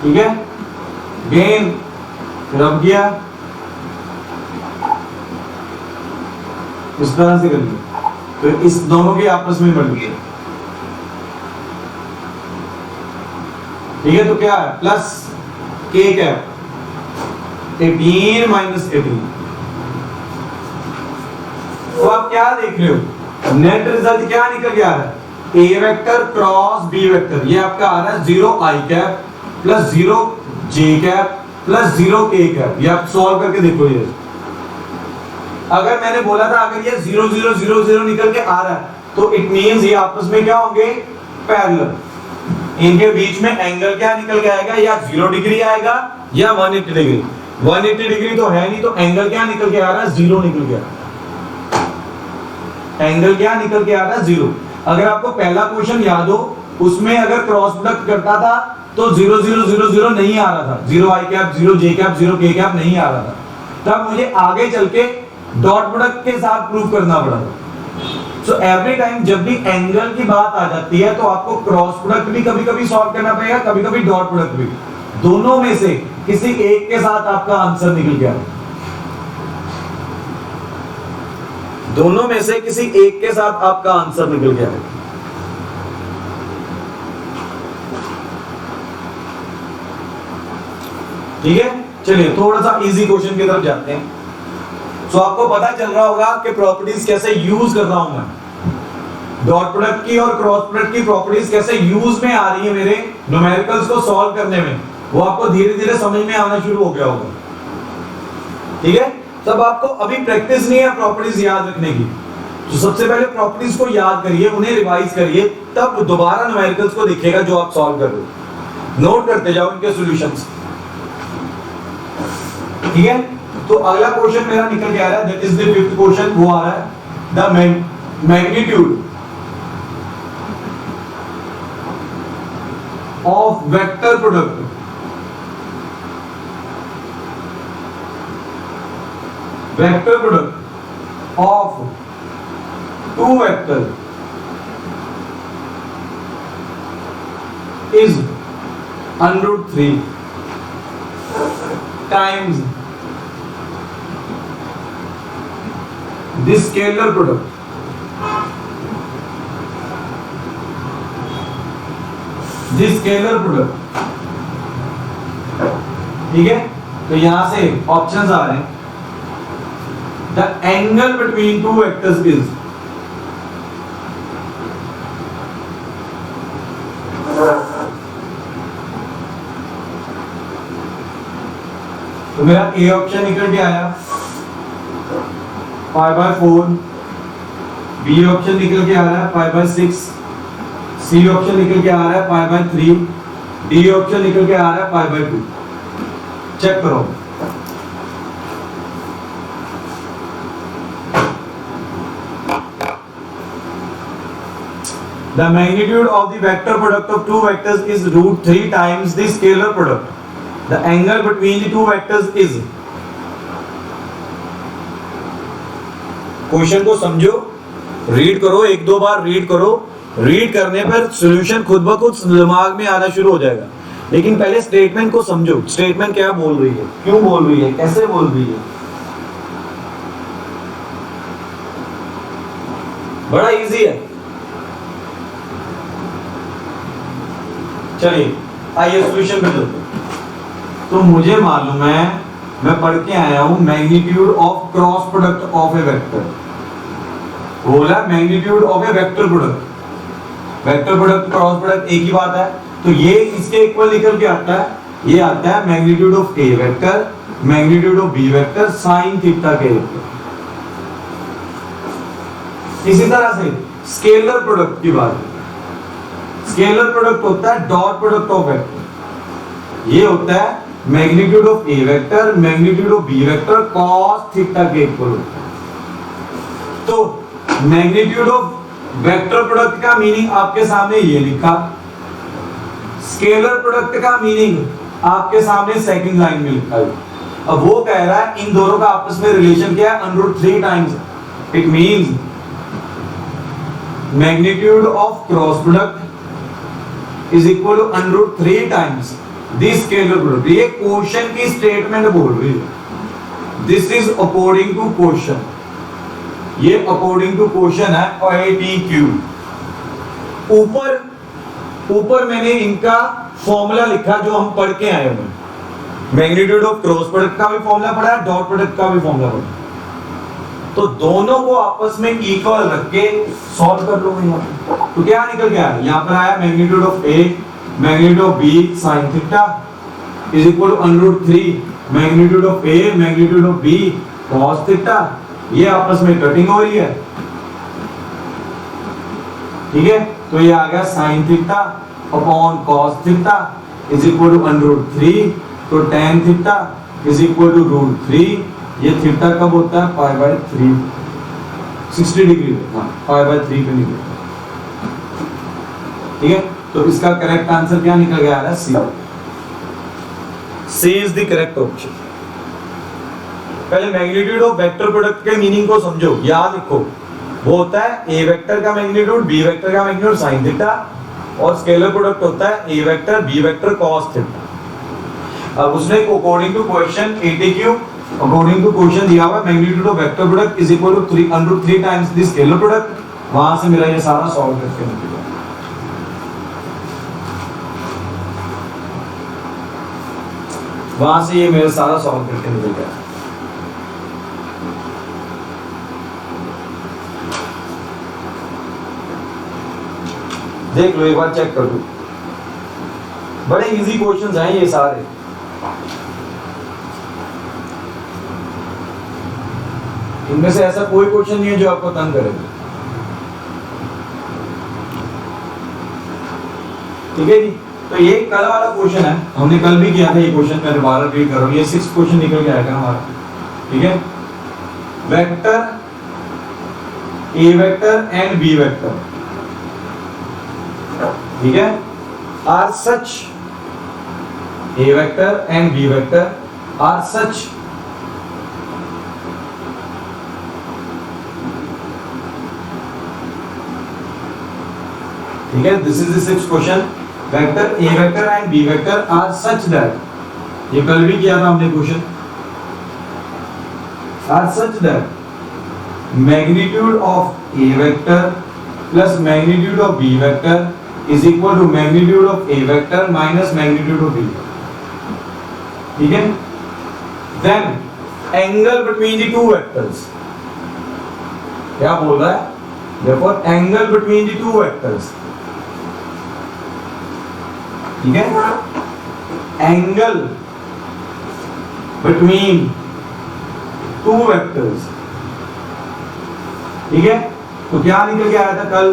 ठीक है, गेन रब गया, इस तरह से कर लिया, तो इस दोनों के आपस में बढ़ गया। ठीक है, तो क्या है, प्लस के कैप 18 - 18। तो आप क्या देख रहे हो, नेट रिजल्ट क्या निकल के आ रहा है, A vector cross B vector, ये आपका आ रहा है 0 आई कैप + 0 जे कैप + 0 के कैप। ये आप सॉल्व करके देखो। ये अगर मैंने बोला था अगर ये 0 0 0 0 निकल के आ रहा है, तो इट मींस ये आपस में क्या होंगे, पैरेलल। इनके बीच में एंगल क्या निकल के आएगा, या 0 डिग्री आएगा या 180 डिग्री। 180 डिग्री तो है नहीं, तो एंगल क्या निकल के आ रहा है, 0 निकल के आ रहा है। एंगल क्या निकल के आ रहा है, 0। अगर आपको पहला क्वेश्चन याद हो, उसमें अगर क्रॉस प्रोडक्ट करता था तो 0 0 0 0 नहीं आ रहा था, 0 आई कैप 0 जे कैप 0 के कैप नहीं आ रहा था। तब मुझे आगे चल के डॉट प्रोडक्ट के साथ प्रूव करना पड़ा था। सो एवरी टाइम जब भी एंगल की बात आ जाती है, तो आपको क्रॉस प्रोडक्ट भी कभी कभी सॉल्व करना पड़ेगा, कभी कभी डॉट प्रोडक्ट भी। दोनों में से किसी एक के साथ आपका आंसर निकल गया, दोनों में से किसी एक के साथ आपका आंसर निकल गया है। ठीक है, चलिए थोड़ा सा इजी क्वेश्चन की तरफ जाते हैं। सो आपको पता चल रहा होगा कि प्रॉपर्टीज कैसे यूज कर रहा हूं मैं, डॉट प्रोडक्ट की और क्रॉस प्रोडक्ट की प्रॉपर्टीज कैसे यूज में आ रही है मेरे न्यूमेरिकल्स को सॉल्व करने में, वो आपको धीरे धीरे समझ में आना शुरू हो गया होगा। ठीक है, तब आपको अभी प्रैक्टिस नहीं है प्रॉपर्टीज याद रखने की, तो सबसे पहले प्रॉपर्टीज को याद करिए, उन्हें रिवाइज करिए, तब दोबारा न्यूमेरिकल्स को दिखेगा जो आप सॉल्व कर रहे हो। नोट करते जाओ इनके सॉल्यूशंस। ठीक है, तो अगला क्वेश्चन मेरा निकल के आ रहा है, that is the fifth question. वो आ रहा है, the magnitude of vector product of two vector is √3 times this scalar product. This scalar product ठीक है, तो यहां से ऑप्शंस आ रहे हैं, the angle between two vectors is, तो मेरा ए ऑप्शन निकल के आया π/4, बी ऑप्शन निकल के आ रहा है π/6, सी ऑप्शन निकल के आ रहा है π/3, डी ऑप्शन निकल के आ रहा है π/2। चेक करो, the magnitude of the vector product of two vectors is √3 times the scalar product. The angle between the two vectors is, question को समझो, रीड करो, एक दो बार रीड करो, रीड करने पर सॉल्यूशन खुद ब खुद दिमाग में आना शुरू हो जाएगा। लेकिन पहले स्टेटमेंट को समझो, स्टेटमेंट क्या बोल रही है, क्यों बोल रही है, कैसे बोल रही है। बड़ा इजी है। चलिए आइए सॉल्यूशन पे चलते हैं। तो मुझे मालूम है, मैं पढ़ के आया हूं magnitude of cross product of A vector, बोला magnitude of A vector product, vector product cross product एक ही बात है। तो ये इसके इक्वल निकल के आता है, ये आता है magnitude of A vector magnitude of B vector sine theta के इक्वल। इसी तरह से स्केलर प्रोडक्ट की बात, स्केलर प्रोडक्ट होता है डॉट प्रोडक्ट ऑफ वेक्टर, ये होता है magnitude of A vector magnitude of B vector cos theta के इक्वल होता है। तो मैग्नीट्यूड ऑफ वेक्टर प्रोडक्ट का मीनिंग आपके सामने ये लिखा, स्केलर प्रोडक्ट का मीनिंग आपके सामने सेकंड लाइन में लिखा है। अब वो कह रहा है इन दोनों का आपस में रिलेशन क्या है, √3 times, it means magnitude of cross product is equal to √3 times this scalar product. ये क्वेश्चन की स्टेटमेंट बोल रही है, this is according to question, ये अकॉर्डिंग टू क्वेश्चन है ATQ। ऊपर मैंने इनका फॉर्मूला लिखा जो हम पढ़ के आए हैं, मैग्नीट्यूड ऑफ क्रॉस प्रोडक्ट का भी फॉर्मूला पढ़ा है, डॉट प्रोडक्ट का भी फॉर्मूला पढ़ा। तो दोनों को आपस में इक्वल रख के सॉल्व कर लो। यहाँ तो क्या निकल गया, यहाँ पर आया magnitude of A magnitude of B sin theta is equal to √3 magnitude of A magnitude of B cos theta. ये आपस में कटिंग हो रही है, ठीक है। तो ये आ गया sin theta upon cos theta is equal to √3, तो tan theta is equal to √3। ये थीटा कब होता है, π/3, 60 डिग्री, हाँ π/3 पे निकलता है, ठीक है। तो इसका करेक्ट आंसर क्या निकल गया है, C. C is the correct option. पहले मैग्नीट्यूड ऑफ वेक्टर प्रोडक्ट के मीनिंग को समझो, याद रखो, वो होता है ए वेक्टर का मैग्नीट्यूड बी वेक्टर का मैग्नीट्यूड साइन थीटा, और स्केलर प्रोडक्ट होता है A vector B vector cos theta. अब उसने according to question ATQ, according to question दिया हुआ magnitude of vector product is equal to √3 times the scalar product, वहां से मेरा ये सारा सॉल्व करके निकलेगा। वहां से ये मेरा सारा सॉल्व करके निकल गया। देख लो एक बार, चेक कर लो, बड़े इजी क्वेश्चंस हैं ये सारे। इनमें से ऐसा कोई क्वेश्चन नहीं है जो आपको तंग करेगा, ठीक है जी। तो ये कल वाला क्वेश्चन है, हमने कल भी किया था ये क्वेश्चन, मैं दोबारा रिपीट कर रहा हूं। ये 6 क्वेश्चन निकल के आएगा हमारा, ठीक है। Vector A vector and B vector, ठीक है, are such, A vector and B vector are such ठीक है। This is the 6th question, vector A vector and B vector are such that, ये कल भी किया था हमने क्वेश्चन, are such that magnitude of A vector plus magnitude of B vector is equal to magnitude of A vector minus magnitude of B. ठीक है, then angle between the two vectors, क्या बोल रहा है, therefore angle between the two vectors, ठीक है, एंगल बिटवीन टू वेक्टर्स, ठीक है। तो क्या निकल के आया था कल,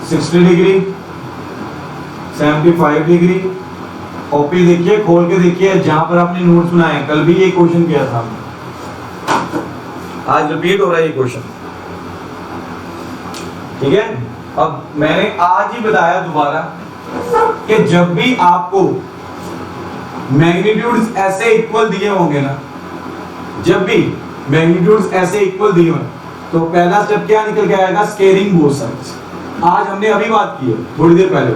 60 डिग्री, 75 डिग्री। कॉपी देखिए, खोल के देखिए, जहां पर आपने नोट्स बनाए, कल भी ये क्वेश्चन किया था, आज रिपीट हो रहा है ये क्वेश्चन, ठीक है। अब मैंने आज ही बताया दोबारा कि जब भी आपको मैग्नीट्यूड्स ऐसे इक्वल दिए होंगे ना, जब भी मैग्नीट्यूड्स ऐसे इक्वल दिए हों, तो पहला स्टेप क्या निकल के आएगा, स्केलिंग बोथ साइड्स। आज हमने अभी बात की है थोड़ी देर पहले,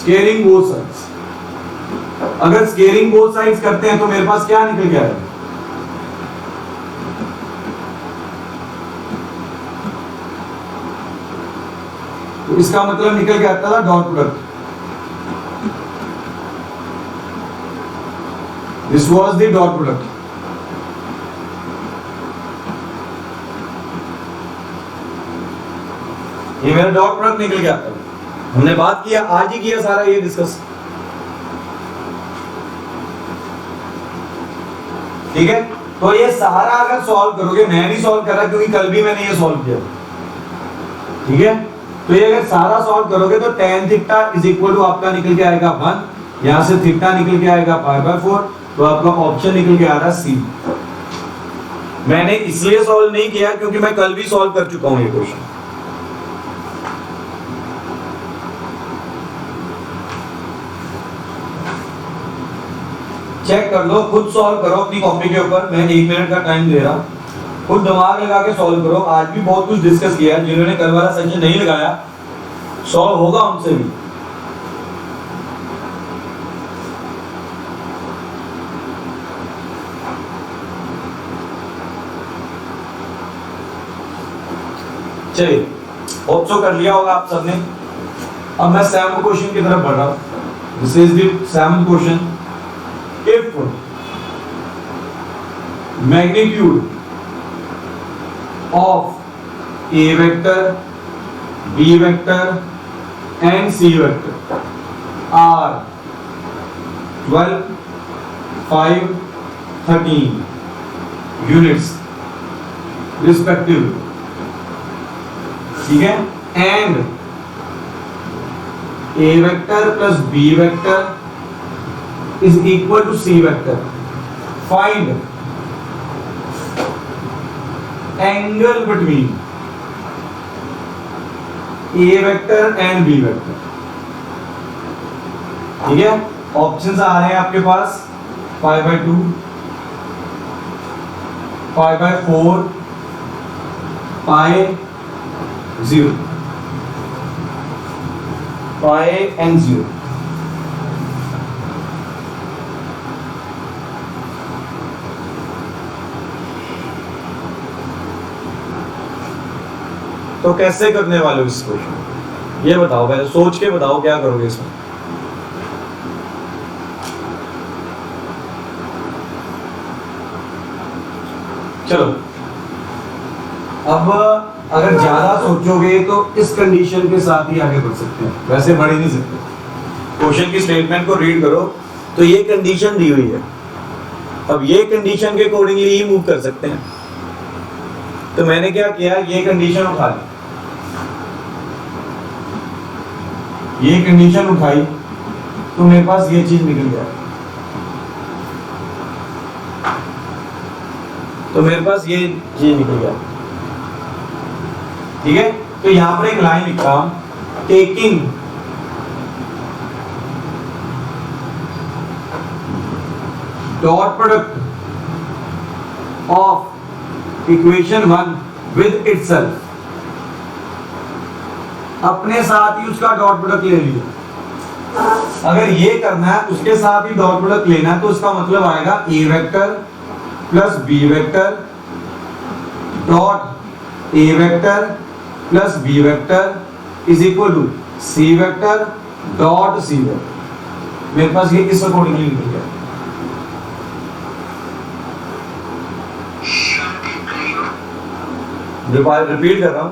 स्केलिंग बोथ साइड्स। अगर स्केलिंग बोथ साइड्स करते हैं तो मेरे पास क्या निकल के आएगा, तो इसका मतलब निकल के आता था dot product. This was the dot product. ये मेरा डॉट प्रोडक्ट निकल के आता है। हमने बात किया, आज ही किया सारा ये डिस्कस, ठीक है। तो ये सारा अगर सॉल्व करोगे, मैं नहीं सॉल्व कर रहा क्योंकि कल भी मैंने ये सॉल्व किया, ठीक है। तो ये अगर सारा सॉल्व करोगे तो tan theta is equal to आपका निकल के आएगा 1, यहां से थीटा निकल के आएगा π/4, तो आपका ऑप्शन निकल के आ रहा है सी। मैंने इसलिए सॉल्व नहीं किया क्योंकि मैं कल भी सॉल्व कर चुका हूं ये क्वेश्चन। चेक कर लो, खुद सॉल्व करो अपनी कॉपी के ऊपर, मैं 1 मिनट का टाइम दे रहा हूं, खुद दिमाग लगा के सॉल्व करो। आज भी बहुत कुछ डिस्कस किया है, जिन्होंने कल वाला सेशन नहीं लगाया सॉल्व होगा उनसे भी। चलिए, होप सो कर लिया होगा आप सबने। अब मैं 7th क्वेश्चन की तरफ बढ़ रहा हूं। This is the 7th question. If magnitude of A vector, B vector and C vector are 12, 5, 13 units respectively, ठीक है, and A vector plus B vector is equal to C vector, find angle between A vector and B vector, ठीक है। ऑप्शंस आ रहे हैं आपके पास, π/2, π/4, π/0, π and 0। तो कैसे करने वाले हो इस क्वेश्चन, ये बताओ, पहले सोच के बताओ क्या करोगे इसमें। चलो, अब अगर ज्यादा सोचोगे तो इस कंडीशन के साथ ही आगे बढ़ सकते हैं, वैसे बढ़ ही नहीं सकते। क्वेश्चन की स्टेटमेंट को रीड करो तो ये कंडीशन दी हुई है, अब ये कंडीशन के अकॉर्डिंगली ही मूव कर सकते हैं। तो मैंने क्या किया, ये कंडीशन उठा ली, ये कंडीशन उठाई तो मेरे पास ये चीज निकल गया, तो मेरे पास ये चीज निकल गया, ठीक है। तो यहां पर एक लाइन लिखता हूं, taking dot product of equation 1 with itself, अपने साथ ही उसका डॉट प्रोडक्ट ले लिया। अगर ये करना है उसके साथ ही डॉट प्रोडक्ट लेना है तो उसका मतलब आएगा A vector plus B vector dot A vector plus B vector is equal to C vector dot C vector. मेरे पास ये इस अकॉर्डिंगली निकल गया। रिपीट कर रहा हूं,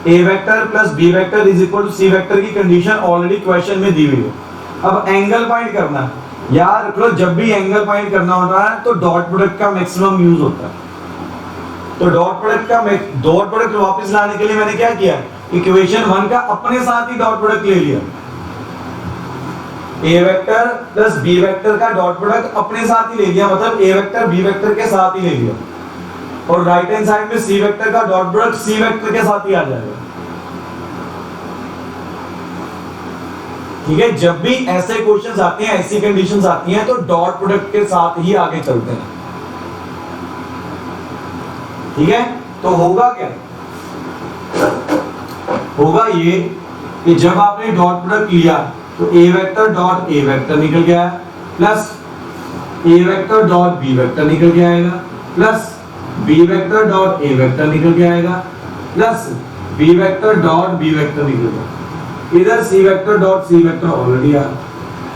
A vector plus B vector is equal to C vector की कंडीशन ऑलरेडी क्वेश्चन में दी हुई है। अब एंगल फाइंड करना है यार, जब भी एंगल फाइंड करना होता है तो डॉट प्रोडक्ट का मैक्सिमम यूज होता है। तो डॉट प्रोडक्ट वापस लाने के लिए मैंने क्या किया, इक्वेशन 1 का अपने साथ ही डॉट प्रोडक्ट ले लिया। ए वेक्टर प्लस बी वेक्टर का डॉट प्रोडक्ट अपने साथ ही ले लिया, मतलब ए वेक्टर बी वेक्टर के साथ ही ले लिया, और राइट हैंड साइड में सी वेक्टर का डॉट प्रोडक्ट सी वेक्टर के साथ ही आ जाएगा। ठीक है, जब भी ऐसे क्वेश्चंस आते हैं, ऐसी कंडीशंस आती हैं, तो डॉट प्रोडक्ट के साथ ही आगे चलते हैं। ठीक है, तो होगा क्या, होगा ये कि जब आपने डॉट प्रोडक्ट लिया तो A vector dot A vector निकल गया, plus A vector dot B vector निकल के आएगा, plus B vector dot A vector निकल के आएगा, plus B vector dot B vector निकल गया, इधर C vector dot C vector already आ।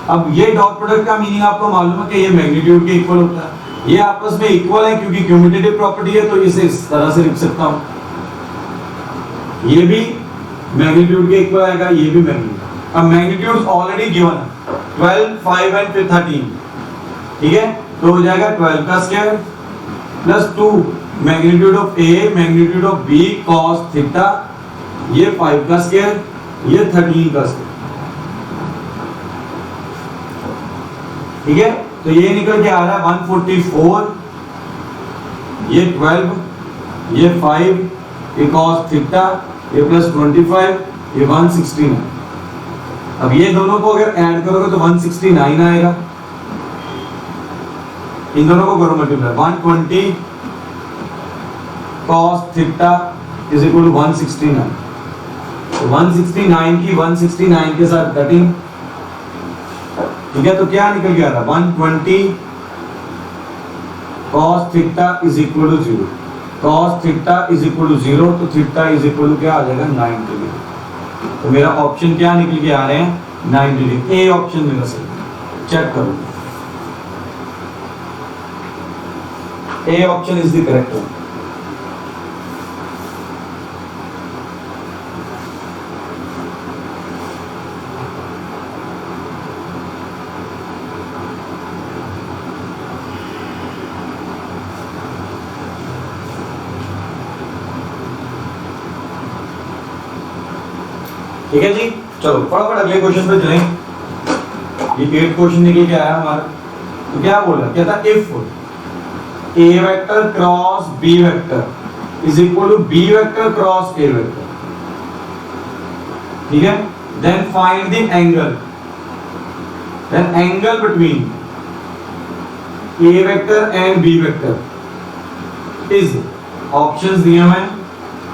अब ये डॉट प्रोडक्ट का मीनिंग आपको मालूम है कि ये मैग्नीट्यूड के इक्वल होता है, ये आपस में इक्वल है क्योंकि क्यूमुलेटिव प्रॉपर्टी है, तो इसे इस तरह से लिख सकता हूं, ये भी मैग्नीट्यूड के इक्वल आएगा, ये भी मैग्नीट्यूड। अब मैग्नीट्यूड ऑलरेडी गिवन है 12, 5 एंड फिर 13। ठीक है, तो हो जाएगा 12 का square plus 2 magnitude of A magnitude of B cos theta, ये 5 का स्क्वायर, ये 13 का स्क्वायर। ठीक है, तो ये निकल के आ रहा है 144, ये 12, ये 5, ये cos थीटा, ये प्लस 25, ये 169। अब ये दोनों को अगर ऐड करोगे तो 169 आएगा, इन दोनों को करो multiply, 120 cos theta is equal to 169, तो 169 की 169 के साथ कटिंग। ठीक है, तो क्या निकल गया था, 120 cos theta is equal to 0, cos theta is equal to 0, तो थीटा इज इक्वल टू क्या आ जाएगा 90 डिग्री। तो मेरा ऑप्शन क्या निकल के आ रहे हैं 90 डिग्री, ए ऑप्शन मेरा सही, चेक करो, A option is the correct one. ठीक है जी, चलो फटाफट अगले क्वेश्चन पे चलें। ये 8 क्वेश्चन निकल के आया हमारा, तो क्या बोला, क्या था, if A vector cross B vector is equal to B vector cross A vector, ठीक है, then find the angle, then angle between A vector and B vector is, options दिए हैं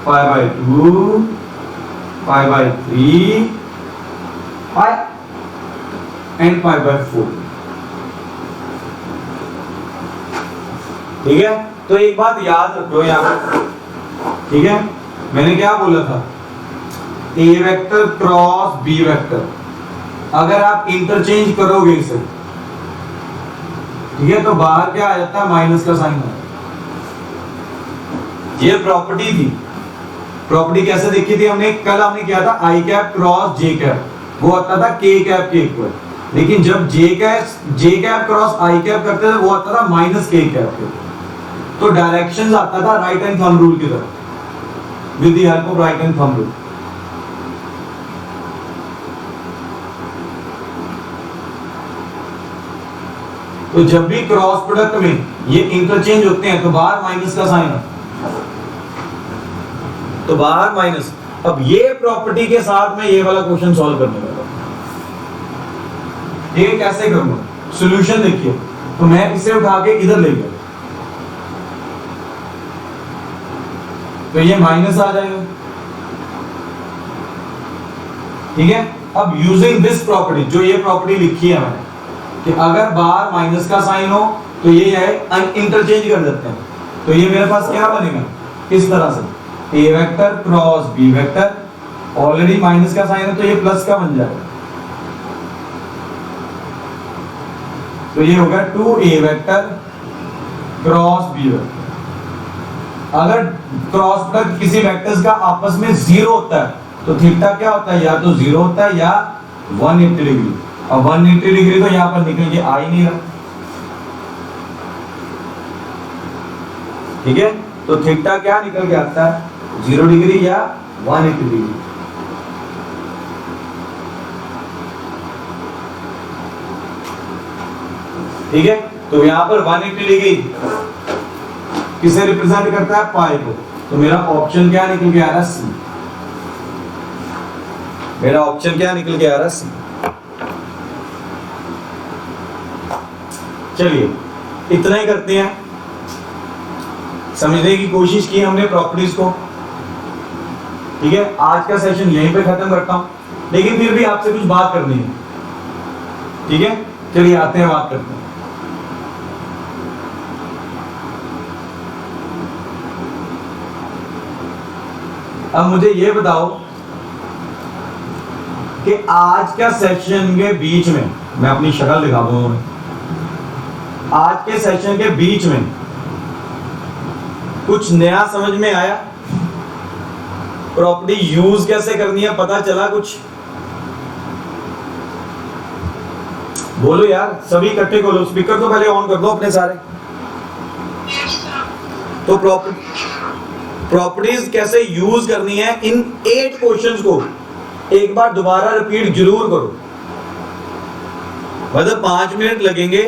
π/2, π/3, π and π/4। ठीक है, तो एक बात याद रखो यहाँ पे, ठीक है, मैंने क्या बोला था, ए वेक्टर क्रॉस बी वेक्टर, अगर आप इंटरचेंज करोगे इसे, ठीक है, तो बाहर क्या आ जाता है, माइनस का साइन। ये प्रॉपर्टी थी, प्रॉपर्टी कैसे देखी थी हमने, कल हमने किया था आई कैप क्रॉस जे कैप, वो आता था के कैप के इक्वल, लेकिन जब जे कैप क्रॉस आई कैप करते थे वो आता था माइनस के कैप के, तो डायरेक्शंस आता था राइट हैंड थंब रूल की तरह, with the help of right hand thumb rule. तो जब भी क्रॉस प्रोडक्ट में ये इंटरचेंज होते हैं तो बाहर माइनस का साइन है, तो बाहर माइनस। अब ये प्रॉपर्टी के साथ मैं ये वाला क्वेश्चन सॉल्व करने वाला हूं, ये कैसे करूंगा, सॉल्यूशन देखिए, तो मैं इसे उठा के इधर ले गया, तो ये माइनस आ जाएगा। ठीक है, अब यूजिंग दिस प्रॉपर्टी, जो ये प्रॉपर्टी लिखी है मैंने कि अगर बाहर माइनस का साइन हो तो ये है इंटरचेंज कर देते हैं, तो ये मेरे पास क्या बनेगा, इस तरह से A vector cross B vector, already minus का साइन है तो ये प्लस का बन जाएगा, तो ये होगा 2a vector cross b vector. अगर क्रॉस प्रोडक्ट किसी वेक्टर्स का आपस में 0 होता है तो थीटा क्या होता है, या तो 0 होता है या 180 डिग्री। अब 180 डिग्री तो यहां पर निकल के आ ही नहीं रहा, ठीक है। तो थीटा क्या निकल के आता है, 0 डिग्री या 180 डिग्री। ठीक है, तो यहां पर 180 डिग्री किसे रिप्रेजेंट करता है, पाई को। तो मेरा ऑप्शन क्या निकल के आ रहा है, सी। मेरा ऑप्शन क्या निकल के आ रहा है, सी। चलिए इतना ही करते हैं, समझने की कोशिश की हमने प्रॉपर्टीज को। ठीक है, आज का सेशन यहीं पे खत्म करता हूं, लेकिन फिर भी आपसे कुछ बात करनी है। ठीक है, चलिए आते हैं, बात करते हैं। अब मुझे ये बताओ कि आज का सेशन के बीच में, मैं अपनी शक्ल दिखा दूंगा, आज के सेशन के बीच में कुछ नया समझ में आया, प्रॉपर्टी यूज कैसे करनी है पता चला कुछ? बोलो यार, सभी इकट्ठे खोलो, स्पीकर तो पहले ऑन कर दो अपने सारे। तो प्रॉपर्टीज कैसे यूज करनी है, इन 8 क्वेश्चंस को एक बार दोबारा रिपीट जरूर करो। मतलब 5 मिनट लगेंगे